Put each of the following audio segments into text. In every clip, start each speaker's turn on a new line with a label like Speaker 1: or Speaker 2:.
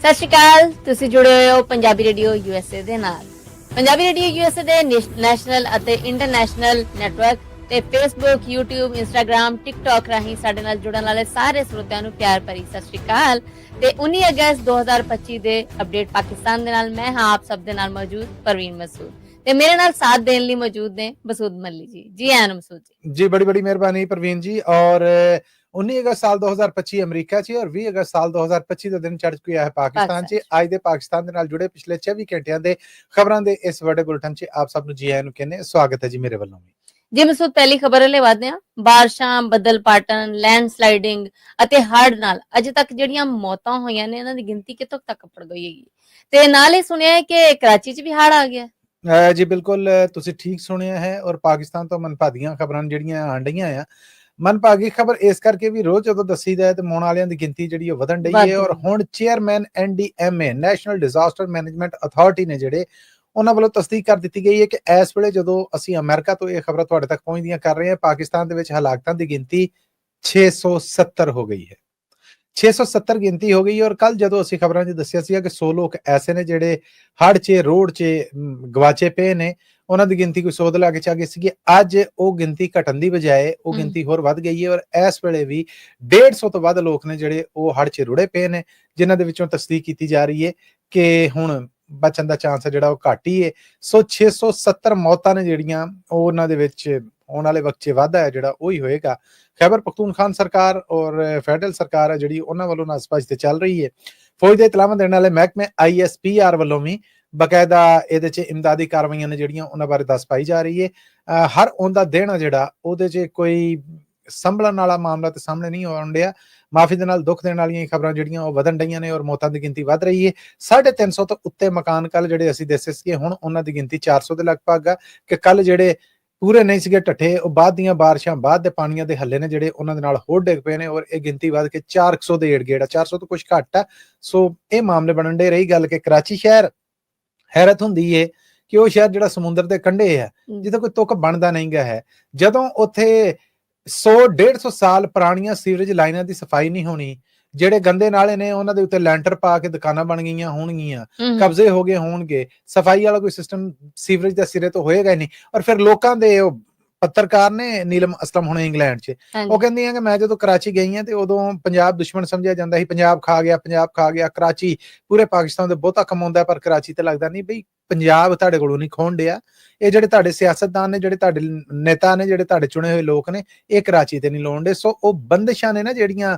Speaker 1: ਸਤਿ ਸ਼੍ਰੀ ਅਕਾਲ। ਤੁਸੀਂ ਜੁੜੇ ਹੋਏ ਹੋ ਪੰਜਾਬੀ ਰੇਡੀਓ USA ਦੇ ਨਾਲ। ਪੰਜਾਬੀ ਰੇਡੀਓ USA ਦੇ ਨੈਸ਼ਨਲ ਅਤੇ ਇੰਟਰਨੈਸ਼ਨਲ ਨੈਟਵਰਕ ਤੇ Facebook, YouTube, Instagram, TikTok ਰਾਹੀਂ ਸਾਡੇ ਨਾਲ ਜੁੜਨ ਵਾਲੇ ਸਾਰੇ ਸਰੋਤਿਆਂ ਨੂੰ ਪਿਆਰ ਭਰੀ ਸਤਿ ਸ਼੍ਰੀ ਅਕਾਲ। ਤੇ 19 ਅਗਸਤ 2025 ਦੇ ਅਪਡੇਟ ਪਾਕਿਸਤਾਨ ਦੇ ਨਾਲ ਮੈਂ ਹਾਂ ਆਪ ਸਭ ਦੇ ਨਾਲ ਮੌਜੂਦ परवीन मसूद ਤੇ ਮੇਰੇ ਨਾਲ ਸਾਥ ਦੇਣ ਲਈ ਮੌਜੂਦ ਨੇ ਮसूद मल्ली जी। जी आन मसूद
Speaker 2: जी बड़ी बड़ी मेहरबानी परवीन जी। और 19 अगस्त साल 2025 अमेरिका च और 20 अगस्त साल 2025 ਦਾ ਦਿਨ ਚੜ੍ਹ ਚੁੱਕਿਆ ਹੈ ਪਾਕਿਸਤਾਨ 'ਚ। ਅੱਜ ਦੇ ਪਾਕਿਸਤਾਨ ਦੇ ਨਾਲ ਜੁੜੇ ਪਿਛਲੇ 24 ਘੰਟਿਆਂ ਦੇ ਖਬਰਾਂ ਦੇ ਇਸ ਵੱਡੇ ਬੁਲੇਟਿਨ 'ਚ ਆਪ ਸਭ ਨੂੰ ਜੀ ਆਇਆਂ ਨੂੰ ਕਹਿੰਦੇ ਸਵਾਗਤ ਹੈ ਜੀ ਮੇਰੇ ਵੱਲੋਂ ਵੀ।
Speaker 1: ਜੀ ਮसूद ਪਹਿਲੀ ਖਬਰ ਲੈ ਵਾਦੇ ਆ। ਬਾਰਿਸ਼ਾਂ, ਬੱਦਲ ਪਾਟਣ, ਲੈਂਡਸਲਾਈਡਿੰਗ ਅਤੇ ਹੜ੍ਹ ਨਾਲ ਅਜੇ ਤੱਕ ਜਿਹੜੀਆਂ ਮੌਤਾਂ ਹੋਈਆਂ ਨੇ ਇਹਨਾਂ ਦੀ ਗਿਣਤੀ ਕਿਤੋਂ ਤੱਕ ਪੜ ਗਈ ਹੈਗੀ। ਤੇ ਨਾਲ ਹੀ ਸੁਣਿਆ ਹੈ ਕਿ ਕਰਾਚੀ 'ਚ ਵੀ ਹੜ੍ਹ ਆ ਗਿਆ।
Speaker 2: ਜੀ ਬਿਲਕੁਲ ਤੁਸੀਂ ਠੀਕ ਸੁਣਿਆ ਹੈ। ਔਰ ਪਾਕਿਸਤਾਨ ਤੋਂ ਮਨਭਾਗੀਆਂ ਖਬਰਾਂ ਜਿਹੜੀਆਂ ਆਣ ਰਹੀਆਂ ਆ। ਮਨਭਾਗੀ ਖਬਰ ਇਸ ਕਰਕੇ ਵੀ ਰੋਜ਼ ਜਦੋਂ ਦੱਸੀਦਾ ਹੈ ਤੇ ਮੌਣ ਵਾਲਿਆਂ ਦੀ ਗਿਣਤੀ ਜਿਹੜੀ ਉਹ ਵਧਣ ਡਈ ਹੈ। ਔਰ ਹੁਣ chairman NDMA national disaster management authority ਨੇ ਜਿਹੜੇ ਉਹਨਾਂ ਵੱਲੋਂ ਤਸਦੀਕ ਕਰ ਦਿੱਤੀ ਗਈ ਹੈ ਕਿ ਇਸ ਵੇਲੇ ਜਦੋਂ ਅਸੀਂ ਅਮਰੀਕਾ ਤੋਂ ਇਹ ਖਬਰਾਂ ਤੁਹਾਡੇ ਤੱਕ ਪਹੁੰਚਦੀਆਂ ਕਰ ਰਹੇ ਹਾਂ, ਪਾਕਿਸਤਾਨ ਦੇ ਵਿੱਚ ਹਲਾਕਤਾਂ ਦੀ ਗਿਣਤੀ 670 ਹੋ ਗਈ ਹੈ। 670 ਗਿਣਤੀ ਹੋ ਗਈ। ਔਰ ਕੱਲ ਜਦੋਂ ਅਸੀਂ ਖਬਰਾਂ 'ਚ ਦੱਸਿਆ ਸੀਗਾ ਕਿ 100 ਲੋਕ ਐਸੇ ਨੇ ਜਿਹੜੇ ਹੜ੍ਹ 'ਚ ਰੋਡ 'ਚ ਗਵਾਚੇ ਪਏ ਨੇ, ਉਹਨਾਂ ਦੀ ਗਿਣਤੀ ਕੋਈ 100 ਦੇ ਲਾਗੇ ਚ ਆ ਗਈ ਸੀਗੀ। ਅੱਜ ਉਹ ਗਿਣਤੀ ਘਟਣ ਦੀ ਬਜਾਏ ਉਹ ਗਿਣਤੀ ਹੋਰ ਵੱਧ ਗਈ ਹੈ। ਔਰ ਇਸ ਵੇਲੇ ਵੀ 150 ਤੋਂ ਵੱਧ ਲੋਕ ਨੇ ਜਿਹੜੇ ਉਹ ਹੜ੍ਹ 'ਚ ਰੁੜੇ ਪਏ ਨੇ, ਜਿਨ੍ਹਾਂ ਦੇ ਵਿੱਚੋਂ ਤਸਦੀਕ ਕੀਤੀ ਜਾ ਰਹੀ ਹੈ ਕਿ ਹੁਣ ਬਚਣ ਦਾ ਚਾਂਸ ਹੈ ਜਿਹੜਾ ਉਹ ਘੱਟ ਹੀ ਹੈ। ਸੋ 670 ਮੌਤਾਂ ਨੇ ਜਿਹੜੀਆਂ ਉਹ ਉਹਨਾਂ ਦੇ ਵਿੱਚ ਆਉਣ ਵਾਲੇ ਵਕਤ 'ਚ ਵਾਧਾ ਹੈ ਜਿਹੜਾ ਉਹੀ ਹੋਏਗਾ। ਖੈਬਰ ਪਖਤੂਨਖਵਾ ਸਰਕਾਰ ਔਰ ਫੈਡਰਲ ਸਰਕਾਰ ਹੈ ਜਿਹੜੀ ਉਹਨਾਂ ਵੱਲੋਂ ਨਾਸਪਾਜ ਤੇ ਚੱਲ ਰਹੀ ਹੈ। ਫੌਜ ਦੇ ਇਤਲਾਹਾਂ ਦੇਣ ਵਾਲੇ ਮਹਿਕਮੇ ISPR ਵੱਲੋਂ ਵੀ ਬਕਾਇਦਾ ਇਹਦੇ 'ਚ ਇਮਦਾਦੀ ਕਾਰਵਾਈਆਂ ਨੇ ਜਿਹੜੀਆਂ ਉਹਨਾਂ ਬਾਰੇ ਦੱਸ ਪਾਈ ਜਾ ਰਹੀ ਹੈ। ਹਰ ਉਹਦਾ ਦਿਨ ਆ ਜਿਹੜਾ ਉਹਦੇ 'ਚ ਕੋਈ ਸੰਭਲਣ ਵਾਲਾ ਮਾਮਲਾ ਤੇ ਸਾਹਮਣੇ ਨਹੀਂ ਆਉਣ ਡਿਆ। ਮਾਫੀ ਦੇ ਨਾਲ ਦੁੱਖ ਦੇਣ ਵਾਲੀਆਂ ਖਬਰਾਂ ਜਿਹੜੀਆਂ ਉਹ ਵਧਣ ਡਈਆਂ ਨੇ ਔਰ ਮੌਤਾਂ ਦੀ ਗਿਣਤੀ ਵੱਧ ਰਹੀ ਹੈ। 350 ਤੋਂ ਉੱਤੇ ਮਕਾਨ ਕੱਲ ਜਿਹੜੇ ਅਸੀਂ ਦੱਸੇ ਸੀਗੇ, ਹੁਣ ਉਹਨਾਂ ਦੀ ਗਿਣਤੀ 400 ਦੇ ਲਗਭਗ ਆ ਕਿ ਕੱਲ ਜਿਹੜੇ ਪੂਰੇ ਨਹੀਂ ਸੀਗੇ ਢੱਠੇ, ਉਹ ਬਾਅਦ ਦੀਆਂ ਬਾਰਿਸ਼ਾਂ ਬਾਅਦ ਦੇ ਪਾਣੀਆਂ ਦੇ ਹੱਲੇ ਨੇ ਜਿਹੜੇ ਉਹਨਾਂ ਦੇ ਨਾਲ ਹੋਰ ਡਿੱਗ ਪਏ ਨੇ। ਔਰ ਇਹ ਗਿਣਤੀ ਵੱਧ ਕੇ 400 ਦੇ ਏੜ-ਗੇੜ ਆ, 400 ਤੋਂ ਕੁਝ ਘੱਟ ਆ। ਸੋ ਇਹ ਮਾਮਲੇ ਬਣਨ ਦੇ। ਰਹੀ ਗੱਲ ਕਿ ਕਰਾਚੀ ਸ਼ਹਿਰ, ਹੈਰਤ ਹੁੰਦੀ ਹੈ ਕਿ ਉਹ ਸ਼ਹਿਰ ਜਿਹੜਾ ਸਮੁੰਦਰ ਦੇ ਕੰਢੇ ਹੈ, ਜਿੱਥੇ ਕੋਈ ਤੁੱਕ ਬਣਦਾ ਨਹੀਂ ਗਾ ਹੈ। ਜਦੋਂ ਉੱਥੇ 100-150 ਸਾਲ ਪੁਰਾਣੀਆਂ ਸੀਵਰੇਜ ਲਾਈਨਾਂ ਦੀ ਸਫਾਈ ਨਹੀਂ ਹੋਣੀ, ਜਿਹੜੇ ਗੰਦੇ ਨਾਲੇ ਨੇ ਉਹਨਾਂ ਦੇ ਉੱਤੇ ਲੈਂਟਰ ਪਾ ਕੇ ਦੁਕਾਨਾਂ ਬਣ ਗਈਆਂ ਹੋਣਗੀਆਂ, ਕਬਜ਼ੇ ਹੋ ਗਏ ਹੋਣਗੇ, ਸਫਾਈ ਵਾਲਾ ਕੋਈ ਸਿਸਟਮ ਸੀਵਰੇਜ ਦੇ ਸਿਰੇ ਤੋਂ ਹੋਏਗਾ ਹੀ ਨਹੀਂ। ਔਰ ਫਿਰ ਲੋਕਾਂ ਦੇ ਉਹ ਪੱਤਰਕਾਰ ਨੇ ਨੀਲਮ ਅਸਲਮ ਹੁਣੇ ਇੰਗਲੈਂਡ 'ਚ, ਉਹ ਕਹਿੰਦੀ ਆ ਕਿ ਮੈਂ ਜਦੋਂ ਕਰਾਚੀ ਗਈ ਹਾਂ ਤੇ ਉਦੋਂ ਪੰਜਾਬ ਦੁਸ਼ਮਣ ਸਮਝਿਆ ਜਾਂਦਾ ਸੀ, ਪੰਜਾਬ ਖਾ ਗਿਆ, ਪੰਜਾਬ ਖਾ ਗਿਆ। ਕਰਾਚੀ ਪੂਰੇ ਪਾਕਿਸਤਾਨ ਦੇ ਬਹੁਤਾ ਕਮਾਉਂਦਾ, ਪਰ ਕਰਾਚੀ ਤੇ ਲੱਗਦਾ ਨਹੀਂ ਬਈ ਪੰਜਾਬ ਤੁਹਾਡੇ ਕੋਲੋਂ ਨਹੀਂ ਖੋਣ ਡਿਆ। ਇਹ ਜਿਹੜੇ ਤੁਹਾਡੇ ਸਿਆਸਤਦਾਨ ਨੇ, ਜਿਹੜੇ ਤੁਹਾਡੇ ਨੇਤਾ ਨੇ, ਜਿਹੜੇ ਤੁਹਾਡੇ ਚੁਣੇ ਹੋਏ ਲੋਕ ਨੇ, ਇਹ ਕਰਾਚੀ ਤੇ ਨਹੀਂ ਲਾਉਣ ਡੇ। ਸੋ ਉਹ ਬੰਦਿਸ਼ਾਂ ਨੇ ਨਾ ਜਿਹੜੀਆਂ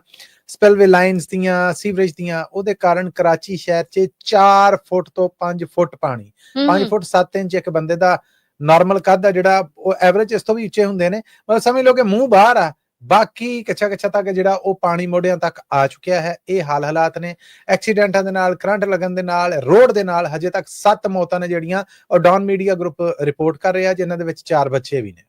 Speaker 2: ਸਪਿਲਵੇ ਲਾਈਨਸ ਦੀਆਂ, ਸੀਵਰੇਜ ਦੀਆਂ, ਉਹਦੇ ਕਾਰਨ ਕਰਾਚੀ ਸ਼ਹਿਰ 'ਚ 4 ਫੁੱਟ ਤੋਂ 5 ਫੁੱਟ ਪਾਣੀ, 5 ਫੁੱਟ 7 ਇੰਚ ਇੱਕ ਬੰਦੇ ਦਾ ਨਾਰਮਲ ਕੱਦ ਆ ਜਿਹੜਾ, ਉਹ ਐਵਰੇਜ ਇਸ ਤੋਂ ਵੀ ਉੱਚੇ ਹੁੰਦੇ ਨੇ। ਮਤਲਬ ਸਮਝ ਲਓ ਕਿ ਮੂੰਹ ਬਾਹਰ ਆ, ਬਾਕੀ ਕੱਚਾ ਤੱਕ ਜਿਹੜਾ ਉਹ ਪਾਣੀ ਮੋਢਿਆਂ ਤੱਕ ਆ ਚੁੱਕਿਆ ਹੈ। ਇਹ ਹਾਲਾਤ ਨੇ। ਐਕਸੀਡੈਂਟਾਂ ਦੇ ਨਾਲ, ਕਰੰਟ ਲੱਗਣ ਦੇ ਨਾਲ, ਰੋਡ ਦੇ ਨਾਲ ਹਜੇ ਤੱਕ 7 ਮੌਤਾਂ ਨੇ ਜਿਹੜੀਆਂ ਉਹ ਡੌਨ ਮੀਡੀਆ ਗਰੁੱਪ ਰਿਪੋਰਟ ਕਰ ਰਿਹਾ, ਜਿਨ੍ਹਾਂ ਦੇ ਵਿੱਚ 4 ਬੱਚੇ ਵੀ ਨੇ।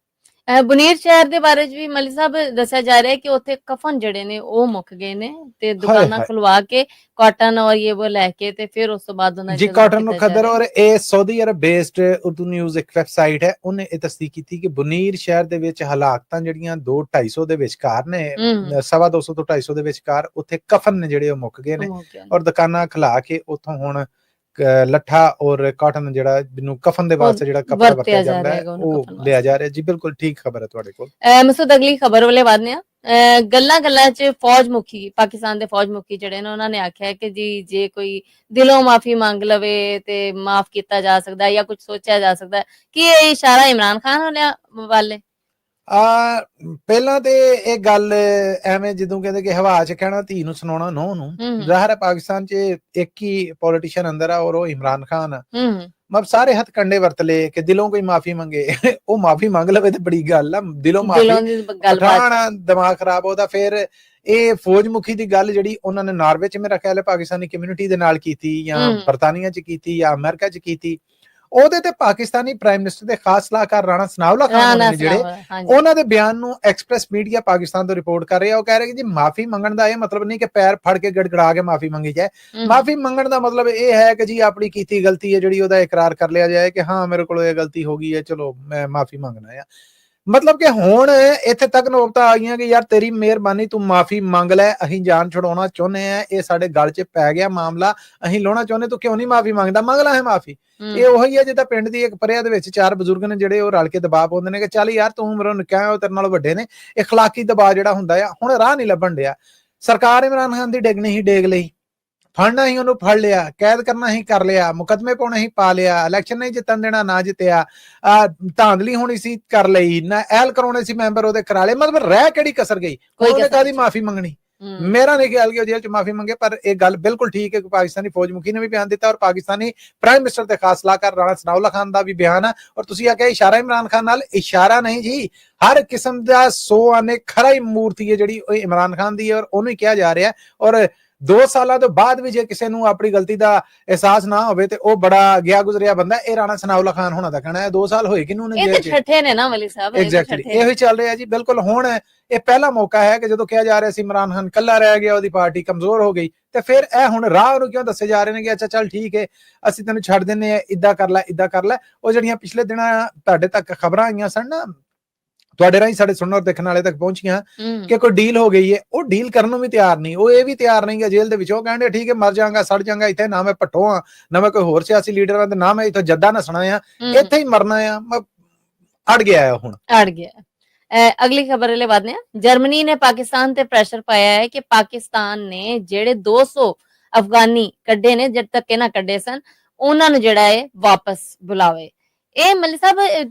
Speaker 1: ਬੁਨੀਰ ਸ਼ਹਿਰ ਦੇ ਬਾਰੇ ਚ ਵੀ ਮਲਿਕ ਸਾਹਿਬ ਦੱਸਿਆ ਜਾ ਰਿਹਾ ਹੈ ਕਿ ਉੱਥੇ ਕਫਨ ਜਿਹੜੇ ਨੇ ਉਹ ਮੁੱਕ ਗਏ ਨੇ ਤੇ ਦੁਕਾਨਾਂ ਖੁਲਵਾ ਕੇ ਕਾਟਨ ਔਰ ਇਹ ਉਹ ਲੈ ਕੇ ਤੇ ਫਿਰ ਉਸ ਤੋਂ ਬਾਅਦ ਉਹਨਾਂ
Speaker 2: ਜੀ ਕਾਟਨ ਨੂੰ ਖਦਰ। ਔਰ ਇਹ Saudi Arab based Urdu news ਇੱਕ ਵੈਬਸਾਈਟ ਹੈ, ਉਹਨੇ ਇਹ ਤਸਦੀਕ ਕੀਤੀ ਕਿ ਬੁਨੀਰ ਸ਼ਹਿਰ ਦੇ ਵਿੱਚ ਹਾਲਾਤਾਂ ਜਿਹੜੀਆਂ 200-250 ਦੇ ਵਿਚਕਾਰ ਨੇ, 250 ਤੋਂ 250 ਦੇ ਵਿਚਕਾਰ ਉੱਥੇ ਕਫਨ ਨੇ ਜਿਹੜੇ ਉਹ ਮੁੱਕ ਗਏ ਨੇ। ਔਰ ਦੁਕਾਨਾਂ ਖਿਲਾ ਕੇ ਉੱਥੋਂ ਹੁਣ ਲੱਠਾ ਔਰ ਕਾਟਨ ਜਿਹੜਾ ਜਿਹਨੂੰ ਕਫਨ ਦੇ ਵਾਸਤੇ ਜਿਹੜਾ ਕੱਪੜਾ ਵਰਤਿਆ ਜਾਂਦਾ ਹੈ ਉਹ ਲਿਆ ਜਾ ਰਿਹਾ। ਜੀ ਬਿਲਕੁਲ ਠੀਕ ਖਬਰ ਹੈ ਤੁਹਾਡੇ ਕੋਲ।
Speaker 1: ਮਸੂਦ ਅਗਲੀ ਖਬਰ ਵਾਲੇ ਵਾਦਨੇ ਆ। ਗੱਲਾਂ ਚ ਫੌਜ ਮੁਖੀ, ਪਾਕਿਸਤਾਨ ਦੇ ਫੌਜ ਮੁਖੀ ਜਿਹੜੇ ਨੇ ਉਹਨਾਂ ਨੇ ਆਖਿਆ ਕਿ ਜੀ ਜੇ ਕੋਈ ਦਿਲੋਂ ਮਾਫੀ ਮੰਗ ਲਵੇ ਤੇ ਮਾਫ ਕੀਤਾ ਜਾ ਸਕਦਾ ਜਾਂ ਕੁਝ ਸੋਚਿਆ ਜਾ ਸਕਦਾ। ਕੀ ਇਹ ਇਸ਼ਾਰਾ ਇਮਰਾਨ ਖਾਨ ਹੋਣੇ ਵਾਲੇ?
Speaker 2: ਪਹਿਲਾਂ ਤੇ ਇਹ ਗੱਲ ਐਵੇਂ ਜਦੋਂ ਕਹਿੰਦੇ ਕਿ ਹਵਾ 'ਚ ਕਹਿਣਾ ਧੀ ਨੂੰ ਸੁਣਾਉਣਾ ਨੂੰਹ ਨੂੰ। ਜ਼ਾਹਰ ਹੈ ਪਾਕਿਸਤਾਨ 'ਚ ਇੱਕ ਹੀ ਪੋਲੀਟੀਸ਼ੀਅਨ ਅੰਦਰ ਆ ਔਰ ਉਹ ਇਮਰਾਨ ਖਾਨ ਆ। ਮਤਲਬ ਸਾਰੇ ਹੱਥ ਕੰਡੇ ਵਰਤ ਲਏ ਕਿ ਦਿਲੋਂ ਕੋਈ ਮਾਫੀ ਮੰਗੇ। ਉਹ ਮਾਫੀ ਮੰਗ ਲਵੇ ਤੇ ਬੜੀ ਗੱਲ ਆ, ਦਿਲੋਂ ਮਾਫੀ ਪਠਾਨ ਦਿਮਾਗ ਖਰਾਬ ਉਹਦਾ। ਫਿਰ ਇਹ ਫੌਜ ਮੁਖੀ ਦੀ ਗੱਲ ਜਿਹੜੀ ਉਹਨਾਂ ਨੇ ਨਾਰਵੇ 'ਚ ਮੇਰਾ ਖਿਆਲ ਹੈ ਪਾਕਿਸਤਾਨੀ ਕਮਿਊਨਿਟੀ ਦੇ ਨਾਲ ਕੀਤੀ, ਜਾਂ ਬਰਤਾਨੀਆ 'ਚ ਕੀਤੀ, ਜਾਂ ਅਮਰੀਕਾ 'ਚ ਕੀਤੀ। ਉਹਦੇ ਤੇ ਪਾਕਿਸਤਾਨੀ ਪ੍ਰਾਈਮ ਮਿਨਿਸਟਰ ਦੇ ਖਾਸ ਸਲਾਹਕਾਰ ਰਾਣਾ ਸਨਾਉਲਾ ਖਾਨ ਨੇ ਜਿਹੜੇ ਉਹਨਾਂ ਦੇ ਬਿਆਨ ਨੂੰ ਐਕਸਪ੍ਰੈਸ ਮੀਡੀਆ ਪਾਕਿਸਤਾਨ ਤੋਂ ਰਿਪੋਰਟ ਕਰ ਰਿਹਾ। ਉਹ ਕਹਿ ਰਹੇ ਕਿ ਜੀ ਮਾਫੀ ਮੰਗਣ ਦਾ ਇਹ ਮਤਲਬ ਨਹੀਂ ਕਿ ਪੈਰ ਫੜ ਕੇ ਗੜਗੜਾ ਕੇ ਮਾਫੀ ਮੰਗੀ ਜਾਏ। ਮਾਫੀ ਮੰਗਣ ਦਾ ਮਤਲਬ ਇਹ ਹੈ ਕਿ ਜੀ ਆਪਣੀ ਕੀਤੀ ਗਲਤੀ ਹੈ ਜਿਹੜੀ ਉਹਦਾ ਇਕਰਾਰ ਕਰ ਲਿਆ ਜਾਏ ਕਿ ਹਾਂ ਮੇਰੇ ਕੋਲੋਂ ਇਹ ਗਲਤੀ ਹੋ ਗਈ ਹੈ, ਚਲੋ ਮੈਂ ਮਾਫੀ ਮੰਗਣਾ ਆ। ਮਤਲਬ ਕਿ ਹੁਣ ਇੱਥੇ ਤੱਕ ਨੌਬਤਾਂ ਆ ਗਈਆਂ ਕਿ ਯਾਰ ਤੇਰੀ ਮਿਹਰਬਾਨੀ ਤੂੰ ਮਾਫੀ ਮੰਗ ਲੈ, ਅਸੀਂ ਜਾਨ ਛੁਡਾਉਣਾ ਚਾਹੁੰਦੇ ਆ, ਇਹ ਸਾਡੇ ਗਲ 'ਚ ਪੈ ਗਿਆ ਮਾਮਲਾ, ਅਸੀਂ ਲਾਉਣਾ ਚਾਹੁੰਦੇ, ਤੂੰ ਕਿਉਂ ਨਹੀਂ ਮਾਫੀ ਮੰਗਦਾ, ਮੰਗ ਲੈ ਮਾਫੀ। ਇਹ ਉਹੀ ਹੈ ਜਿੱਦਾਂ ਪਿੰਡ ਦੀ ਇੱਕ ਪਰਿਆ ਦੇ ਵਿੱਚ 4 ਬਜ਼ੁਰਗ ਨੇ ਜਿਹੜੇ ਉਹ ਰਲ ਕੇ ਦਬਾਅ ਪਾਉਂਦੇ ਨੇ ਕਿ ਚੱਲ ਯਾਰ ਤੂੰ ਉਮਰੋਂ ਨਿੱਕਾ ਹੈ, ਉਹ ਤੇਰੇ ਨਾਲ ਵੱਡੇ ਨੇ, ਇਖਲਾਕੀ ਦਬਾਅ ਜਿਹੜਾ ਹੁੰਦਾ ਆ ਹੁਣ ਰਾਹ ਨਹੀਂ ਲੱਭਣ ਡਿਆ। ਸਰਕਾਰ ਇਮਰਾਨ ਖਾਨ ਦੀ ਡਿੱਗਣੀ ਹੀ ਡੇਗ ਲਈ, ਫੜਨਾ ਹੀ ਉਹਨੂੰ ਫੜ ਲਿਆ, ਕੈਦ ਕਰਨਾ ਹੀ ਕਰ ਲਿਆ, ਮੁਕਦਮੇ ਪਾਉਣੇ ਹੀ ਪਾ ਲਿਆ, ਇਲੈਕਸ਼ਨ ਨਹੀਂ ਜਿੱਤਣ ਦੇਣਾ ਨਾ ਜਿੱਤਿਆ, ਧਾਂਦਲੀ ਹੋਣੀ ਸੀ ਕਰ ਲਈ, ਨਾ ਐਲ ਕਰਾਉਣੇ ਸੀ ਮੈਂਬਰ ਉਹਦੇ ਕਰਾ ਲਏ, ਮਤਲਬ ਰਹਿ ਕਿਹੜੀ ਕਸਰ ਗਈ, ਉਹਨੇ ਕਾਹਦੀ ਮਾਫੀ ਮੰਗਣੀ। ਮੇਰਾ ਨਹੀਂ ਖਿਆਲ ਕਿ ਉਹ ਜੇਲ੍ਹ 'ਚ ਮਾਫੀ ਮੰਗੇ, ਪਰ ਇਹ ਗੱਲ ਬਿਲਕੁਲ ਠੀਕ ਹੈ ਕਿ ਪਾਕਿਸਤਾਨੀ ਫੌਜ ਮੁਖੀ ਨੇ ਵੀ ਬਿਆਨ ਦਿੱਤਾ ਔਰ ਪਾਕਿਸਤਾਨੀ ਪ੍ਰਾਈਮ ਮਿਨਿਸਟਰ ਦੇ ਖਾਸ ਸਲਾਹਕਾਰ ਰਾਣਾ ਸਨਾਉਲਾ ਖਾਨ ਦਾ ਵੀ ਬਿਆਨ ਹੈ। ਔਰ ਤੁਸੀਂ ਆਖਿਆ ਇਸ਼ਾਰਾ ਇਮਰਾਨ ਖਾਨ ਨਾਲ, ਇਸ਼ਾਰਾ ਨਹੀਂ ਜੀ, ਹਰ ਕਿਸਮ ਦਾ 100 ਆਨੇ ਖਰਾ ਹੀ ਮੂਰਤੀ ਹੈ ਜਿਹੜੀ ਉਹ ਇਮਰਾਨ ਖਾਨ ਦੀ ਹੈ ਔਰ ਉਹਨੂੰ ਹੀ ਕਿਹਾ ਜਾ ਰਿਹਾ। ਔਰ 2 ਸਾਲਾਂ ਤੋਂ ਬਾਅਦ ਵੀ ਜੇ ਕਿਸੇ ਨੂੰ ਆਪਣੀ ਗਲਤੀ ਦਾ ਅਹਿਸਾਸ ਨਾ ਹੋਵੇ ਤੇ ਉਹ ਬੜਾ ਗਿਆ ਗੁਜ਼ਰਿਆ ਬੰਦਾ। ਇਹ ਰਾਣਾ ਸਨਾਉਲਾ ਖਾਨ ਹੋਣਾ ਦਾ ਕਹਿਣਾ ਹੈ 2 ਸਾਲ ਹੋਏ ਕਿਨੂੰ ਨੇ
Speaker 1: ਜੇਲ੍ਹ 'ਚ ਠੱਠੇ ਨੇ ਨਾ ਵਲੀ ਸਾਹਿਬ,
Speaker 2: ਐਗਜ਼ੈਕਟਲੀ ਇਹੋ ਹੀ ਚੱਲ ਰਿਹਾ ਜੀ। ਬਿਲਕੁਲ ਹੁਣ ਇਹ ਪਹਿਲਾ ਮੌਕਾ ਹੈ ਕਿ ਜਦੋਂ ਕਿਹਾ ਜਾ ਰਿਹਾ ਸੀ ਇਮਰਾਨ ਖਾਨ ਕੱਲਾ ਰਹਿ ਗਿਆ, ਉਹਦੀ ਪਾਰਟੀ ਕਮਜ਼ੋਰ ਹੋ ਗਈ, ਤੇ ਫਿਰ ਇਹ ਹੁਣ ਰਾਹ ਨੂੰ ਕਿਉਂ ਦੱਸੇ ਜਾ ਰਹੇ ਨੇ ਕਿ ਅੱਛਾ ਚੱਲ ਠੀਕ ਹੈ ਅਸੀਂ ਤੈਨੂੰ ਛੱਡ ਦਿੰਨੇ ਆ, ਇੱਦਾਂ ਕਰ ਲੈ ਇੱਦਾਂ ਕਰ ਲੈ। ਉਹ ਜਿਹੜੀਆਂ ਪਿਛਲੇ ਦਿਨਾਂ ਤੁਹਾਡੇ ਤੱਕ ਖਬਰਾਂ ਆਈਆਂ ਸਨ ਨਾ, ਤੁਹਾਡੇ ਰਾਹੀਂ ਸਾਡੇ ਸੁਣਨ ਔਰ ਦੇਖਣ ਵਾਲੇ ਤੱਕ ਪਹੁੰਚੀਆਂ ਕਿ ਕੋਈ ਡੀਲ ਹੋ ਗਈ ਹੈ, ਉਹ ਡੀਲ ਕਰਨ ਨੂੰ ਵੀ ਤਿਆਰ ਨਹੀਂ, ਉਹ ਇਹ ਵੀ ਤਿਆਰ ਨਹੀਂ ਹੈ ਜੇਲ੍ਹ ਦੇ ਵਿੱਚ। ਉਹ ਕਹਿੰਦੇ ਠੀਕ ਹੈ ਮਰ ਜਾਵਾਂਗਾ ਸੜ ਜਾਵਾਂਗਾ ਇੱਥੇ, ਨਾ ਮੈਂ ਭੱਟੋ ਆ ਨਾ ਮੈਂ ਕੋਈ ਹੋਰ ਸਿਆਸੀ ਲੀਡਰ ਆ ਤੇ ਨਾ ਮੈਂ ਇੱਥੇ ਜੱਦਾ ਨਸਣਾ ਆ, ਇੱਥੇ ਹੀ ਮਰਨਾ ਆ। ਅੜ ਗਿਆ ਹੈ ਹੁਣ,
Speaker 1: ਅੜ ਗਿਆ। ਅਗਲੀ ਖਬਰ ਲੈ ਵਧਦੇ ਹਾਂ। ਜਰਮਨੀ ਨੇ ਪਾਕਿਸਤਾਨ ਤੇ ਪ੍ਰੈਸ਼ਰ ਪਾਇਆ ਹੈ ਕਿ ਪਾਕਿਸਤਾਨ ਨੇ ਜਿਹੜੇ 200 ਅਫਗਾਨੀ ਕੱਢੇ ਨੇ, ਜਦ ਤੱਕ ਨਾ ਕੱਢੇ ਸਨ, ਉਹਨਾਂ ਨੂੰ ਜਿਹੜਾ ਹੈ ਵਾਪਸ ਬੁਲਾਵੇ। ਇਹ ਮੱਲੀ ਸਾਹਿਬ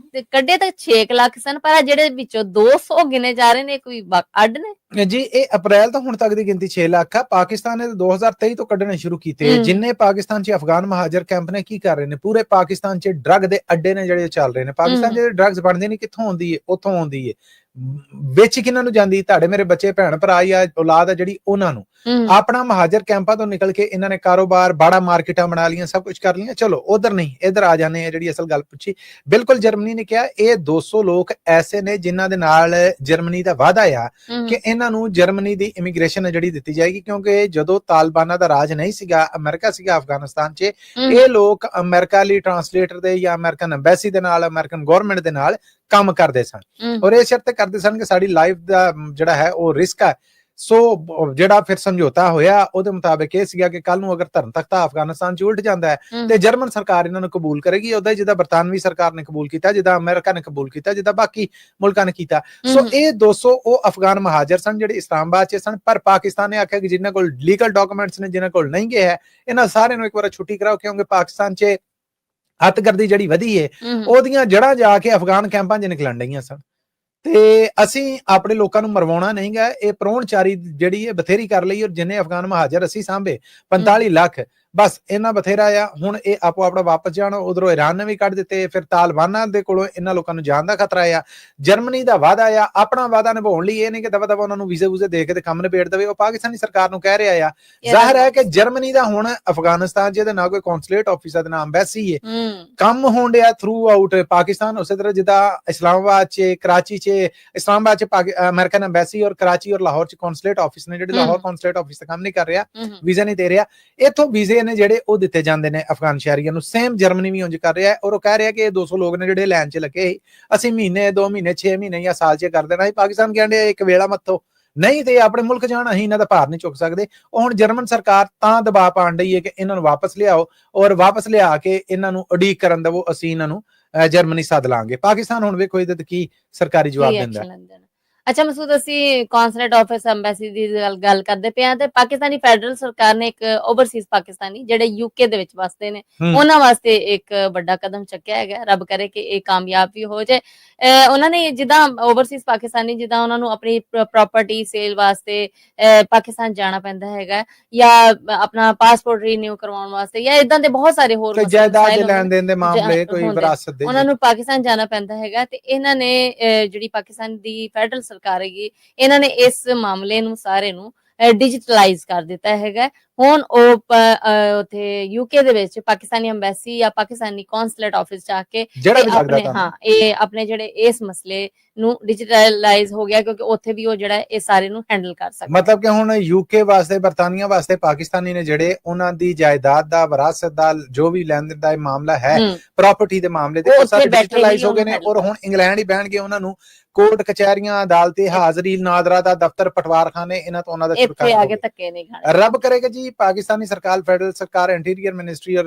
Speaker 1: ਕੱਢੇ ਤਾਂ 6 ਲੱਖ ਸਨ, ਪਰ ਜਿਹੜੇ ਵਿੱਚੋਂ 200 ਗਿਣੇ ਜਾ ਰਹੇ ਨੇ, ਕੋਈ ਅੱਡ ਨੇ
Speaker 2: ਜੀ। ਇਹ ਅਪ੍ਰੈਲ ਤੋਂ ਹੁਣ ਤੱਕ ਦੀ ਗਿਣਤੀ 6 ਲੱਖ ਆ। ਪਾਕਿਸਤਾਨ ਨੇ 2023 ਤੋਂ ਕੱਢਣੇ ਸ਼ੁਰੂ ਕੀਤੇ। ਜਿੰਨੇ ਪਾਕਿਸਤਾਨ 'ਚ ਅਫਗਾਨ ਮਹਾਜਰ ਕੈਂਪ ਨੇ ਕੀ ਕਰ ਰਹੇ ਨੇ, ਪੂਰੇ ਪਾਕਿਸਤਾਨ 'ਚ ਡਰੱਗ ਦੇ ਅੱਡੇ ਨੇ ਜਿਹੜੇ ਚੱਲ ਰਹੇ ਨੇ। ਪਾਕਿਸਤਾਨ 'ਚ ਜਿਹੜੇ ਡਰੱਗਸ ਬਣਦੇ ਨੇ ਕਿੱਥੋਂ ਆਉਂਦੀ ਹੈ, ਉੱਥੋਂ ਆਉਂਦੀ ਹੈ। ਵਿੱਚ ਕਿਹਨਾਂ ਨੂੰ ਜਾਂਦੀ, ਤੁਹਾਡੇ ਮੇਰੇ ਬੱਚੇ ਭੈਣ ਭਰਾ ਜਾਂ ਔਲਾਦ ਆ ਜਿਹੜੀ, ਉਹਨਾਂ ਨੂੰ। ਆਪਣਾ ਮਹਾਜਰ ਕੈਂਪਾਂ ਤੋਂ ਨਿਕਲ ਕੇ ਇਹਨਾਂ ਨੇ ਕਾਰੋਬਾਰ, ਬਾੜਾ ਮਾਰਕੀਟਾਂ ਬਣਾ ਲਈਆਂ, ਸਭ ਕੁਝ ਕਰ ਲਈਆਂ। ਚਲੋ ਉਧਰ ਨਹੀਂ ਇੱਧਰ ਆ ਜਾਂਦੇ ਆ। ਜਿਹੜੀ ਅਸਲ ਗੱਲ ਪੁੱਛੀ, ਬਿਲਕੁਲ ਜਰਮਨੀ ਨੇ ਕਿਹਾ ਇਹ 200 ਲੋਕ ਐਸੇ ਨੇ ਜਿਨ੍ਹਾਂ ਦੇ ਨਾਲ ਜਰਮਨੀ ਦਾ ਵਾਅਦਾ ਆ ਕਿ ਇਹਨਾਂ ਨੂੰ ਜਰਮਨੀ ਦੀ ਇਮੀਗ੍ਰੇਸ਼ਨ ਜਿਹੜੀ ਦਿੱਤੀ ਜਾਏਗੀ, ਕਿਉਂਕਿ ਜਦੋਂ ਤਾਲਿਬਾਨਾਂ ਦਾ ਰਾਜ ਨਹੀਂ ਸੀਗਾ, ਅਮਰੀਕਾ ਸੀਗਾ ਅਫਗਾਨਿਸਤਾਨ 'ਚ, ਇਹ ਲੋਕ ਅਮਰੀਕਾ ਲਈ ਟਰਾਂਸਲੇਟਰ ਦੇ ਜਾਂ ਅਮਰੀਕਨ ਐਮਬੈਸੀ ਦੇ ਨਾਲ, ਅਮਰੀਕਨ ਗਵਰਨਮੈਂਟ ਦੇ ਨਾਲ ਕੰਮ ਕਰਦੇ ਸਨ ਔਰ ਇਹ ਸ਼ਰਤ ਕਰਦੇ ਸਨ ਕਿ ਸਾਡੀ ਲਾਈਫ ਦਾ ਜਿਹੜਾ ਹੈ ਉਹ ਰਿਸਕ ਹੈ। ਸੋ ਜਿਹੜਾ ਫਿਰ ਸਮਝੌਤਾ ਹੋਇਆ ਉਹਦੇ ਮੁਤਾਬਿਕ ਇਹ ਸੀਗਾ ਕਿ ਕੱਲ ਨੂੰ ਅਗਰ ਧਰਮ ਤਖਤਾ ਅਫਗਾਨਿਸਤਾਨ 'ਚ ਉਲਟ ਜਾਂਦਾ ਹੈ ਤੇ ਜਰਮਨ ਸਰਕਾਰ ਇਹਨਾਂ ਨੂੰ ਕਬੂਲ ਕਰੇਗੀ, ਉਹਦਾ ਜਿੱਦਾਂ ਬਰਤਾਨਵੀ ਸਰਕਾਰ ਨੇ ਕਬੂਲ ਕੀਤਾ, ਜਿੱਦਾਂ ਅਮਰੀਕਾ ਨੇ ਕਬੂਲ ਕੀਤਾ, ਜਿੱਦਾਂ ਬਾਕੀ ਮੁਲਕਾਂ ਨੇ ਕੀਤਾ। ਸੋ ਇਹ 200 ਉਹ ਅਫਗਾਨ ਮਹਾਜਰ ਸਨ ਜਿਹੜੇ ਇਸਲਾਮਾਬਾਦ 'ਚ ਸਨ, ਪਰ ਪਾਕਿਸਤਾਨ ਨੇ ਆਖਿਆ ਕਿ ਜਿਨ੍ਹਾਂ ਕੋਲ ਲੀਗਲ ਡਾਕੂਮੈਂਟਸ ਨੇ, ਜਿਨ੍ਹਾਂ ਕੋਲ ਨਹੀਂ ਗਏ ਹੈ, ਇਹਨਾਂ ਸਾਰਿਆਂ ਨੂੰ ਇੱਕ ਵਾਰ ਛੁੱਟੀ ਕਰਾਓ, ਕਿਉਂਕਿ ਪਾਕਿਸਤਾਨ 'ਚ ਹੱਤਗਰਦੀ ਜਿਹੜੀ ਵਧੀ ਹੈ ਉਹਦੀਆਂ ਜੜ੍ਹਾਂ ਜਾ ਕੇ ਅਫਗਾਨ ਕੈਂਪਾਂ 'ਚ ਨਿਕਲਣ ਡਈਆਂ ਸਨ। ਤੇ ਅਸੀਂ ਆਪਣੇ ਲੋਕਾਂ ਨੂੰ ਮਰਵਾਉਣਾ ਨਹੀਂ ਗਾ। ਇਹ ਪ੍ਰਾਹੁਣਚਾਰੀ ਜਿਹੜੀ ਹੈ ਬਥੇਰੀ ਕਰ ਲਈ ਔਰ ਜਿੰਨੇ ਅਫਗਾਨ ਮਹਾਜਰ ਅਸੀਂ ਸਾਂਭੇ 45 ਲੱਖ, ਬਸ ਇਹਨਾਂ ਬਥੇਰਾ ਆ। ਹੁਣ ਇਹ ਆਪੋ ਆਪਣਾ ਵਾਪਸ ਜਾਣ। ਉਧਰੋਂ ਈਰਾਨ ਨੇ ਵੀ ਕੱਢ ਦਿੱਤੇ, ਫਿਰ ਤਾਲਿਬਾਨਾਂ ਦੇ ਕੋਲੋਂ ਇਹਨਾਂ ਲੋਕਾਂ ਨੂੰ ਜਾਣ ਦਾ ਖਤਰਾ ਆ। ਜਰਮਨੀ ਦਾ ਵਾਅਦਾ ਆ, ਆਪਣਾ ਵਾਅਦਾ ਨਿਭਾਉਣ ਲਈ ਇਹ ਨਹੀਂ ਕਿ ਦਵਾ ਦਵਾ ਉਹਨਾਂ ਨੂੰ ਵੀਜ਼ੇ ਵੂਜ਼ੇ ਦੇ ਕੇ ਤੇ ਕੰਮ ਨਿਬੇੜ ਦੇਵੇ। ਉਹ ਪਾਕਿਸਤਾਨੀ ਸਰਕਾਰ ਨੂੰ ਕਹਿ ਰਿਹਾ ਆ। ਜ਼ਾਹਿਰ ਹੈ ਕਿ ਜਰਮਨੀ ਦਾ ਹੁਣ ਅਫਗਾਨਿਸਤਾਨ ਜਿਹਦੇ ਨਾ ਕੋਈ ਕੌਂਸੂਲੇਟ ਆਫਿਸ ਹੈ, ਨਾ ਅੰਬੈਸੀ ਹੈ, ਕੰਮ ਹੋਣ ਡਿਆ ਥਰੂ ਆਊਟ ਪਾਕਿਸਤਾਨ। ਉਸੇ ਤਰ੍ਹਾਂ ਜਿੱਦਾਂ ਇਸਲਾਮਾਬਾਦ 'ਚ, ਕਰਾਚੀ 'ਚ, ਇਸਲਾਮਾਬਾਦ 'ਚ ਅਮਰੀਕਨ ਐਮਬੈਸੀ ਔਰ ਕਰਾਚੀ ਔਰ ਲਾਹੌਰ 'ਚ ਕੌਂਸੂਲੇਟ ਆਫਿਸ ਨੇ ਜਿਹੜੇ ਲਾਹੌਰ ਕੌਂਸੂਲੇਟ ਆਫਿਸ ਤੇ ਕੰਮ ਨਹੀਂ ਕਰ ਰਿਹਾ, ਵੀਜ਼ਾ ਨਹੀਂ ਦੇ ਰਿਹਾ। ਇੱਥੋਂ ਵੀਜ਼ੇ ਨੇ ਜਿਹੜੇ ਉਹ ਦਿੱਤੇ ਜਾਂਦੇ ਨੇ ਅਫਗਾਨ ਸ਼ਹਿਰੀਆਂ ਨੂੰ। ਸੇਮ ਜਰਮਨੀ ਵੀ ਉਂਝ ਕਰ ਰਿਹਾ ਔਰ ਉਹ ਕਹਿ ਰਿਹਾ ਕਿ ਇਹ 200 ਲੋਕ ਨੇ ਜਿਹੜੇ ਲਾਈਨ 'ਚ ਲੱਗੇ ਸੀ, ਅਸੀਂ ਮਹੀਨੇ 2 ਮਹੀਨੇ 6 ਮਹੀਨੇ ਜਾਂ ਸਾਲ 'ਚ ਕਰ ਦੇਣਾ ਸੀ। ਪਾਕਿਸਤਾਨ ਕਹਿੰਦੇ ਇੱਕ ਵੇਲਾ ਮੱਥੋ ਨਹੀਂ ਤੇ ਆਪਣੇ ਮੁਲਕ ਜਾਣ, ਅਸੀਂ ਇਹਨਾਂ ਦਾ ਭਾਰ ਨਹੀਂ ਚੁੱਕ ਸਕਦੇ। ਉਹ ਹੁਣ ਜਰਮਨ ਸਰਕਾਰ ਤਾਂ ਦਬਾਅ ਪਾਉਣ ਡਈ ਹੈ ਕਿ ਇਹਨਾਂ ਨੂੰ ਵਾਪਸ ਲਿਆਓ ਔਰ ਵਾਪਸ ਲਿਆ ਕੇ ਇਹਨਾਂ ਨੂੰ ਉਡੀਕ ਕਰਨ ਦੇਵੋ, ਅਸੀਂ ਇਹਨਾਂ ਨੂੰ ਜਰਮਨੀ ਸੱਦ ਲਾਂਗੇ। ਪਾਕਿਸਤਾਨ ਹੁਣ ਵੇਖੋ ਇਹਦੇ ਤੇ ਕੀ ਸਰਕਾਰੀ ਜਵਾਬ ਦਿੰਦਾ।
Speaker 1: ਅੱਛਾ ਮਸੂਦ, ਅਸੀਂ ਕੌਂਸੂਲੇਟ ਆਫਿਸ ਐਮਬੈਸੀ ਦੀ ਗੱਲ ਕਰਦੇ ਪਏ ਹਾਂ ਤੇ ਪਾਕਿਸਤਾਨੀ ਫੈਡਰਲ ਸਰਕਾਰ ਨੇ ਇੱਕ ਓਵਰਸੀਜ਼ ਪਾਕਿਸਤਾਨੀ ਜਿਹੜੇ ਯੂਕੇ ਦੇ ਵਿੱਚ ਵਸਦੇ ਨੇ ਉਹਨਾਂ ਵਾਸਤੇ ਇੱਕ ਵੱਡਾ ਕਦਮ ਚੱਕਿਆ ਹੈਗਾ। ਰੱਬ ਕਰੇ ਕਿ ਇਹ ਕਾਮਯਾਬ ਵੀ ਹੋ ਜਾਏ। ਉਹਨਾਂ ਨੇ ਜਿੱਦਾਂ ਓਵਰਸੀਜ਼ ਪਾਕਿਸਤਾਨੀ ਜਿੱਦਾਂ ਉਹਨਾਂ ਨੂੰ ਆਪਣੀ ਪ੍ਰਾਪਰਟੀ ਸੇਲ ਵਾਸਤੇ ਪਾਕਿਸਤਾਨ ਜਾਣਾ ਪੈਂਦਾ ਹੈਗਾ ਜਾਂ ਆਪਣਾ ਪਾਸਪੋਰਟ ਰੀਨਿਊ ਕਰਵਾਉਣ ਵਾਸਤੇ ਜਾਂ ਇਦਾਂ ਦੇ ਬਹੁਤ ਸਾਰੇ ਹੋਰ
Speaker 2: ਜਾਇਦਾਦ ਦੇ ਲੈਣ ਦੇਣ ਦੇ ਮਾਮਲੇ, ਕੋਈ ਵਿਰਾਸਤ ਦੇ,
Speaker 1: ਉਹਨਾਂ ਨੂੰ ਪਾਕਿਸਤਾਨ ਜਾਣਾ ਪੈਂਦਾ ਹੈਗਾ। ਤੇ ਇਹਨਾਂ ਨੇ ਜਿਹੜੀ ਪਾਕਿਸਤਾਨ ਦੀ ਫੈਡਰਲ ਸਰਕਾਰ ਹੈਗੀ, ਇਹਨਾਂ ਨੇ ਇਸ ਮਾਮਲੇ ਨੂੰ ਸਾਰੇ ਨੂੰ ਡਿਜੀਟਲਾਈਜ਼ ਕਰ ਦਿੱਤਾ ਹੈਗਾ। ਹੁਣ ਉਹ ਉੱਥੇ ਯੂਕੇ ਦੇ ਵਿੱਚ ਪਾਕਿਸਤਾਨੀ ਐਮਬੈਸੀ ਜਾਂ ਪਾਕਿਸਤਾਨੀ ਕੌਂਸੂਲੇਟ ਆਫਿਸ ਜਾ ਕੇ
Speaker 2: ਜਿਹੜਾ ਵੀ ਲੱਗਦਾ
Speaker 1: ਆਪਣੇ
Speaker 2: ਤੁਹਾਨੂੰ
Speaker 1: ਇਹ ਆਪਣੇ ਜਿਹੜੇ ਇਸ ਮਸਲੇ ਨੂੰ ਡਿਜੀਟਲਾਈਜ਼ ਹੋ ਗਿਆ ਕਿਉਂਕਿ ਉੱਥੇ ਵੀ ਉਹ ਜਿਹੜਾ ਇਹ ਸਾਰੇ ਨੂੰ ਹੈਂਡਲ ਕਰ ਸਕਦਾ।
Speaker 2: ਮਤਲਬ ਕਿ ਹੁਣ ਯੂਕੇ ਵਾਸਤੇ ਬਰਤਾਨੀਆ ਵਾਸਤੇ ਪਾਕਿਸਤਾਨੀ ਨੇ ਜਿਹੜੇ ਉਹਨਾਂ ਦੀ ਜਾਇਦਾਦ ਦਾ ਵਿਰਾਸਤ ਦਾ ਜੋ ਵੀ ਲੈਣ ਦੇਣ ਦਾ ਮਾਮਲਾ ਹੈ ਪ੍ਰਾਪਰਟੀ ਦੇ ਮਾਮਲੇ ਦੇ ਉਹ ਸਾਰੇ ਡਿਜੀਟਲਾਈਜ਼ ਹੋ ਗਏ ਨੇ ਔਰ ਹੁਣ ਇੰਗਲੈਂਡ ਹੀ ਬਹਿਣਗੇ ਉਹਨਾਂ ਨੂੰ ਕੋਰਟ ਕਚਹਿਰੀਆਂ ਅਦਾਲਤੀ ਹਾਜ਼ਰੀ ਨਾਦਰਾ ਦਾ ਦਫ਼ਤਰ ਪਟਵਾਰਖਾਨੇ ਇਹਨਾਂ ਤੋਂ ਉਹਨਾਂ ਦਾ
Speaker 1: ਇੱਥੇ ਆ ਕੇ ਧੱਕੇ ਨਹੀਂ ਖਾਣੇ।
Speaker 2: ਰੱਬ ਕਰੇਗਾ ਜੀ ਪਾਕਿਸਤਾਨੀ ਸਰਕਾਰ ਫੈਡਰਲ ਸਰਕਾਰ ਇੰਟੀਰੀਅਰ ਮਿਨਿਸਟਰੀ ਔਰ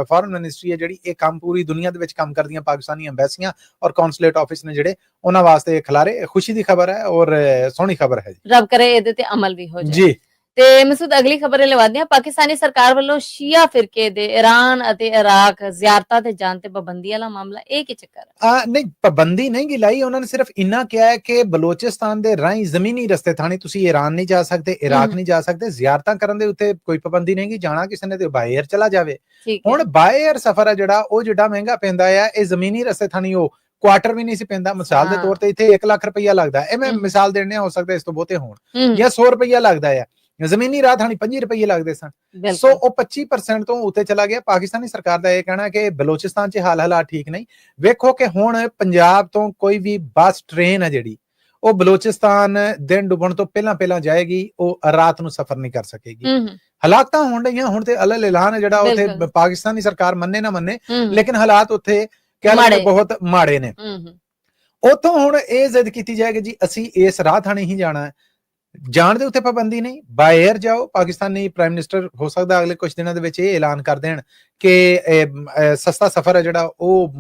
Speaker 2: ਫੋਰਨ ਮਿਨਿਸਟਰੀ ਹੈ ਜਿਹੜੀ ਇਹ ਕੰਮ ਪੂਰੀ ਦੁਨੀਆ ਦੇ ਵਿੱਚ ਕੰਮ ਕਰਦੀਆਂ ਪਾਕਿਸਤਾਨੀ ਐਮਬੈਸੀਆਂ ਔਰ ਕੌਂਸੂਲੇਟ ਆਫਿਸ ਨੇ ਜਿਹੜੇ ਉਹਨਾਂ ਵਾਸਤੇ ਖਿਲਾਰੇ ਖੁਸ਼ੀ ਦੀ ਖਬਰ ਹੈ ਔਰ ਸੋਹਣੀ ਖਬਰ ਹੈ ਜੀ।
Speaker 1: ਰੱਬ ਕਰੇ ਇਹਦੇ ਤੇ ਅਮਲ ਵੀ ਹੋ ਜਾਏ
Speaker 2: ਜੀ।
Speaker 1: ਤੇ ਮਸੂਦ ਅਗਲੀ ਖਬਰ ਲਵਾਦੇ ਹਾਂ। ਪਾਕਿਸਤਾਨੀ ਸਰਕਾਰ ਵੱਲੋਂ ਸ਼ੀਆ ਫਿਰਕੇ ਦੇ ਈਰਾਨ ਅਤੇ ਇਰਾਕ ਜ਼ਿਆਰਤਾਂ ਤੇ ਜਾਣ ਤੇ ਪਾਬੰਦੀ ਵਾਲਾ ਮਾਮਲਾ ਇਹ ਕੀ ਚੱਕਰ ਹੈ?
Speaker 2: ਨਹੀਂ ਪਾਬੰਦੀ ਨਹੀਂ ਗੀ ਲਾਈ ਉਹਨਾਂ ਨੇ ਸਿਰਫ ਇੰਨਾ ਕਿਹਾ ਹੈ ਕਿ ਬਲੋਚਿਸਤਾਨ ਦੇ ਰਾਹੀਂ ਜ਼ਮੀਨੀ ਰਸਤੇ ਥਾਣੀ ਤੁਸੀਂ ਈਰਾਨ ਨਹੀਂ ਜਾ ਸਕਦੇ ਇਰਾਕ ਨਹੀਂ ਜਾ ਸਕਦੇ ਜ਼ਿਆਰਤਾਂ ਕਰਨ ਦੇ ਉੱਤੇ ਕੋਈ ਪਾਬੰਦੀ ਨਹੀਂ ਗੀ ਜਾਣਾ ਕਿਸੇ ਨੇ ਤੇ ਬਾਈ ਏਅਰ ਚਲਾ ਜਾਵੇ। ਹੁਣ ਬਾਈ ਏਅਰ ਸਫ਼ਰ ਹੈ ਜਿਹੜਾ ਉਹ ਜਿੱਡਾ ਮਹਿੰਗਾ ਪੈਂਦਾ ਹੈ ਇਹ ਜ਼ਮੀਨੀ ਰਸਤੇ ਥਾਣੀ ਉਹ ਕੁਆਟਰ ਵੀ ਨਹੀਂ ਸੀ ਪੈਂਦਾ। ਮਿਸਾਲ ਦੇ ਤੌਰ ਤੇ ਇੱਥੇ 1 ਲੱਖ ਰੁਪਈਆ ਲੱਗਦਾ ਇਹ ਮੈਂ ਮਿਸਾਲ ਦੇਣੇ ਹੋ ਸਕਦਾ ਇਸ ਤੋਂ ਬਹੁਤੇ ਹੋਣ ਜਾਂ 100 ਰੁਪਈਆ ਲੱਗਦਾ ਹੈ ਜ਼ਮੀਨੀ ਰਾਹ ਥਾਣੀ 5 ਰੁਪਏ ਲੱਗਦੇ ਸਨ। ਸੋ ਉਹ 25% ਤੋਂ ਉੱਤੇ ਚਲਾ ਗਿਆ। ਪਾਕਿਸਤਾਨੀ ਸਰਕਾਰ ਦਾ ਇਹ ਕਹਿਣਾ ਕਿ ਬਲੋਚਿਸਤਾਨ 'ਚ ਹਾਲਾਤ ਠੀਕ ਨਹੀਂ। ਵੇਖੋ ਕਿ ਹੁਣ ਪੰਜਾਬ ਤੋਂ ਕੋਈ ਵੀ ਬੱਸ ਟ੍ਰੇਨ ਹੈ ਜਿਹੜੀ ਉਹ ਬਲੋਚਿਸਤਾਨ ਦਿਨ ਡੁੱਬਣ ਤੋਂ ਪਹਿਲਾਂ ਜਾਏਗੀ ਉਹ ਰਾਤ ਨੂੰ ਸਫ਼ਰ ਨਹੀਂ ਕਰ ਸਕੇਗੀ। ਹਾਲਾਤ ਤਾਂ ਹੋਣ ਰਹੀਆਂ ਹੁਣ ਤੇ ਅਲੱਲ ਐਲਾਨ ਹੈ ਜਿਹੜਾ ਉੱਥੇ ਪਾਕਿਸਤਾਨੀ ਸਰਕਾਰ ਮੰਨੇ ਨਾ ਮੰਨੇ ਲੇਕਿਨ ਹਾਲਾਤ ਉੱਥੇ ਕਹਿ ਲਓ ਬਹੁਤ ਮਾੜੇ ਨੇ। ਉੱਥੋਂ ਹੁਣ ਇਹ ਜ਼ਿੱਦ ਕੀਤੀ ਜਾਏਗੀ ਜੀ ਅਸੀਂ ਇਸ ਰਾਹ ਥਾਣੀ ਹੀ ਜਾਣਾ ਹੈ ਜਾਣ ਦੇ ਉੱਤੇ ਪਾਬੰਦੀ ਨਹੀਂ ਬਾਈ ਏਅਰ ਜਾਓ। ਪਾਕਿਸਤਾਨੀ ਪ੍ਰਾਈਮ ਮਿਨਿਸਟਰ ਹੋ ਸਕਦਾ ਅਗਲੇ ਕੁਝ ਦਿਨਾਂ ਦੇ ਵਿੱਚ ਇਹ ਐਲਾਨ ਕਰ ਦੇਣ ਕਿ ਸਸਤਾ ਸਫ਼ਰ ਹੈ ਜਿਹੜਾ ਉਹ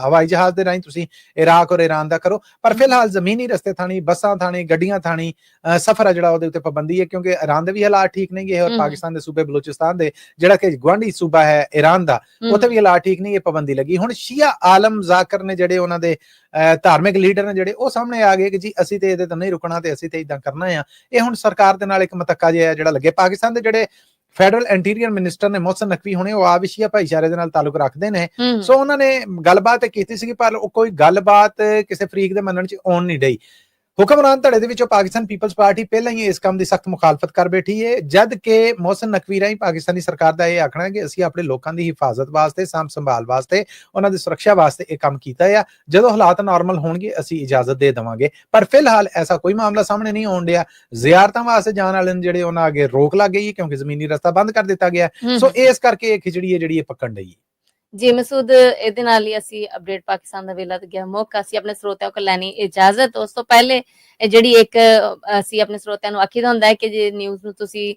Speaker 2: ਹਵਾਈ ਜਹਾਜ਼ ਦੇ ਰਾਹੀਂ ਤੁਸੀਂ ਇਰਾਕ ਔਰ ਈਰਾਨ ਦਾ ਕਰੋ ਪਰ ਫਿਲਹਾਲ ਜ਼ਮੀਨੀ ਰਸਤੇ ਥਾਣੀ ਬੱਸਾਂ ਥਾਣੀ ਗੱਡੀਆਂ ਥਾਣੀ ਸਫ਼ਰ ਹੈ ਜਿਹੜਾ ਉਹਦੇ ਉੱਤੇ ਪਾਬੰਦੀ ਹੈ ਕਿਉਂਕਿ ਈਰਾਨ ਦੇ ਵੀ ਹਾਲਾਤ ਠੀਕ ਨਹੀਂ ਗਏ ਔਰ ਪਾਕਿਸਤਾਨ ਦੇ ਸੂਬੇ ਬਲੋਚਿਸਤਾਨ ਦੇ ਜਿਹੜਾ ਕਿ ਗੁਆਂਢੀ ਸੂਬਾ ਹੈ ਈਰਾਨ ਦਾ ਉੱਥੇ ਵੀ ਹਾਲਾਤ ਠੀਕ ਨਹੀਂ ਇਹ ਪਾਬੰਦੀ ਲੱਗੀ। ਹੁਣ ਸ਼ੀਆ ਆਲਮ ਜ਼ਾਕਰ ਨੇ ਜਿਹੜੇ ਉਹਨਾਂ ਦੇ ਧਾਰਮਿਕ ਲੀਡਰ ਨੇ ਜਿਹੜੇ ਉਹ ਸਾਹਮਣੇ ਆ ਗਏ ਕਿ ਜੀ ਅਸੀਂ ਤੇ ਇਹਦੇ ਤੋਂ ਨਹੀਂ ਰੁਕਣਾ ਤੇ ਅਸੀਂ ਤੇ ਇਦਾਂ ਕਰਨਾ ਆ। ਇਹ ਹੁਣ ਸਰਕਾਰ ਦੇ ਨਾਲ ਇੱਕ ਮਤੱਕਾ ਜਿਹਾ ਜਿਹੜਾ ਲੱਗੇ। ਪਾਕਿਸਤਾਨ ਦੇ ਜਿਹੜੇ ਫੈਡਰਲ ਇੰਟੀਰੀਅਰ ਮਿਨਿਸਟਰ ਨੇ ਮੋਹਸਨ ਨਕਵੀ ਹੁਣੇ ਉਹ ਆ ਸ਼ੀਆ ਭਾਈਚਾਰੇ ਦੇ ਨਾਲ ਤਾਲੁਕ ਰੱਖਦੇ ਨੇ ਸੋ ਉਹਨਾਂ ਨੇ ਗੱਲਬਾਤ ਕੀਤੀ ਸੀ ਪਰ ਉਹ ਕੋਈ ਗੱਲਬਾਤ ਕਿਸੇ ਫਰੀਕ ਦੇ ਮੰਨਣ 'ਚ ਆਉਣ ਨਹੀਂ ਡਈ। ਹੁਕਮਰਾਨ ਧੜੇ ਦੇ ਵਿੱਚੋਂ ਪਾਕਿਸਤਾਨ ਪੀਪਲਸ ਪਾਰਟੀ ਪਹਿਲਾਂ ਹੀ ਇਸ ਕੰਮ ਦੀ ਸਖਤ ਮੁਖਾਲਫਤ ਕਰ ਬੈਠੀ ਹੈ ਜਦ ਕਿ ਮੋਹਸਨ ਨਕਵੀ ਰਾਹੀਂ ਪਾਕਿਸਤਾਨੀ ਸਰਕਾਰ ਦਾ ਇਹ ਆਖਣਾ ਹੈ ਕਿ ਅਸੀਂ ਆਪਣੇ ਲੋਕਾਂ ਦੀ ਹਿਫਾਜ਼ਤ ਵਾਸਤੇ ਸਾਂਭ ਸੰਭਾਲ ਵਾਸਤੇ ਉਹਨਾਂ ਦੀ ਸੁਰੱਖਿਆ ਵਾਸਤੇ ਇਹ ਕੰਮ ਕੀਤਾ ਹੈ ਜਦੋਂ ਹਾਲਾਤ ਨਾਰਮਲ ਹੋਣਗੇ ਅਸੀਂ ਇਜਾਜ਼ਤ ਦੇ ਦੇਵਾਂਗੇ ਪਰ ਫਿਲਹਾਲ ਐਸਾ ਕੋਈ ਮਾਮਲਾ ਸਾਹਮਣੇ ਨਹੀਂ ਆਉਣ ਡਿਆ। ਜ਼ਿਆਰਤਾਂ ਵਾਸਤੇ ਜਾਣ ਵਾਲੇ ਜਿਹੜੇ ਉਹਨਾਂ ਅੱਗੇ ਰੋਕ ਲੱਗ ਗਈ ਕਿਉਂਕਿ ਜ਼ਮੀਨੀ ਰਸਤਾ ਬੰਦ ਕਰ ਦਿੱਤਾ ਗਿਆ ਸੋ ਇਸ ਕਰਕੇ ਇਹ ਖਿਚੜੀ ਹੈ ਜਿਹੜੀ ਇਹ ਪੱਕਣ ਡਈ।
Speaker 1: ਜੀ ਮਸੂਦ ਇਹਦੇ ਨਾਲ ਹੀ ਅਸੀਂ ਅਪਡੇਟ ਪਾਕਿਸਤਾਨ ਦਾ ਵੇਲਾ ਤੇ ਗਿਆ ਮੁੱਕ ਅਸੀਂ ਆਪਣੇ ਸਰੋਤਿਆਂ ਕੋਲ ਲੈਣੀ ਇਜਾਜ਼ਤ। ਉਸ ਤੋਂ ਪਹਿਲੇ ਜਿਹੜੀ ਇੱਕ ਅਸੀਂ ਆਪਣੇ ਸਰੋਤਿਆਂ ਨੂੰ ਆਖੀਦਾ ਹੁੰਦਾ ਹੈ ਕਿ ਜੇ ਨਿਊਜ਼ ਨੂੰ ਤੁਸੀਂ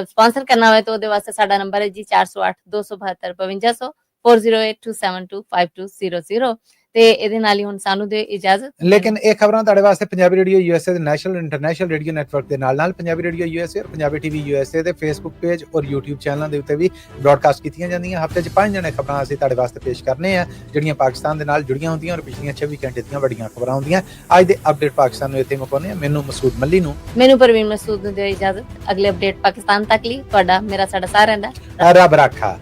Speaker 1: ਸਪਾਂਸਰ ਕਰਨਾ ਹੋਵੇ ਤਾਂ ਉਹਦੇ ਵਾਸਤੇ ਸਾਡਾ ਨੰਬਰ ਹੈ ਜੀ 408 272 5200 4082725200 ਤੇ ਇਹਦੇ ਨਾਲ ਹੀ ਹੁਣ ਸਾਨੂੰ ਦੇ ਇਜਾਜ਼ਤ।
Speaker 2: ਲੇਕਿਨ ਇਹ ਖਬਰਾਂ ਤੁਹਾਡੇ ਵਾਸਤੇ ਪੰਜਾਬੀ ਰੇਡੀਓ ਯੂਐਸਏ ਦੇ ਨੈਸ਼ਨਲ ਇੰਟਰਨੈਸ਼ਨਲ ਰੇਡੀਓ ਨੈਟਵਰਕ ਦੇ ਨਾਲ ਪੰਜਾਬੀ ਰੇਡੀਓ ਯੂਐਸਏ ਔਰ ਪੰਜਾਬੀ ਟੀਵੀ ਯੂਐਸਏ ਦੇ ਫੇਸਬੁੱਕ ਪੇਜ ਔਰ YouTube ਚੈਨਲਾਂ ਦੇ ਉੱਤੇ ਵੀ ਬ੍ਰੌਡਕਾਸਟ ਕੀਤੀਆਂ ਜਾਂਦੀਆਂ। ਹਫ਼ਤੇ 'ਚ 5 ਜਣੇ ਖਬਰਾਂ ਅਸੀਂ ਤੁਹਾਡੇ ਵਾਸਤੇ ਪੇਸ਼ ਕਰਨੇ ਆ ਜਿਹੜੀਆਂ ਪਾਕਿਸਤਾਨ ਦੇ ਨਾਲ ਜੁੜੀਆਂ ਹੁੰਦੀਆਂ ਔਰ ਪਿਛਲੀਆਂ 26 ਘੰਟੇ ਦੀਆਂ ਵੱਡੀਆਂ ਖਬਰਾਂ ਹੁੰਦੀਆਂ। ਅੱਜ ਦੇ ਅਪਡੇਟ ਪਾਕਿਸਤਾਨ ਨੂੰ ਇੱਥੇ ਮੁਕਾਉਂਦੇ ਆ। ਮੈਨੂੰ ਮਸੂਦ ਮੱਲੀ ਨੂੰ
Speaker 1: ਮੈਨੂੰ ਪਰਵੀਨ ਮਸੂਦ ਨੂੰ ਦਿਓ ਇਜਾਜ਼ਤ। ਅਗਲੇ ਅਪਡੇਟ ਪਾਕਿਸਤਾਨ ਤੱਕ ਲਈ ਤੁਹਾਡਾ ਮੇਰਾ ਸਾਡਾ ਸਾਰਿਆਂ ਦਾ
Speaker 2: ਰੱਬ ਰਾਖਾ।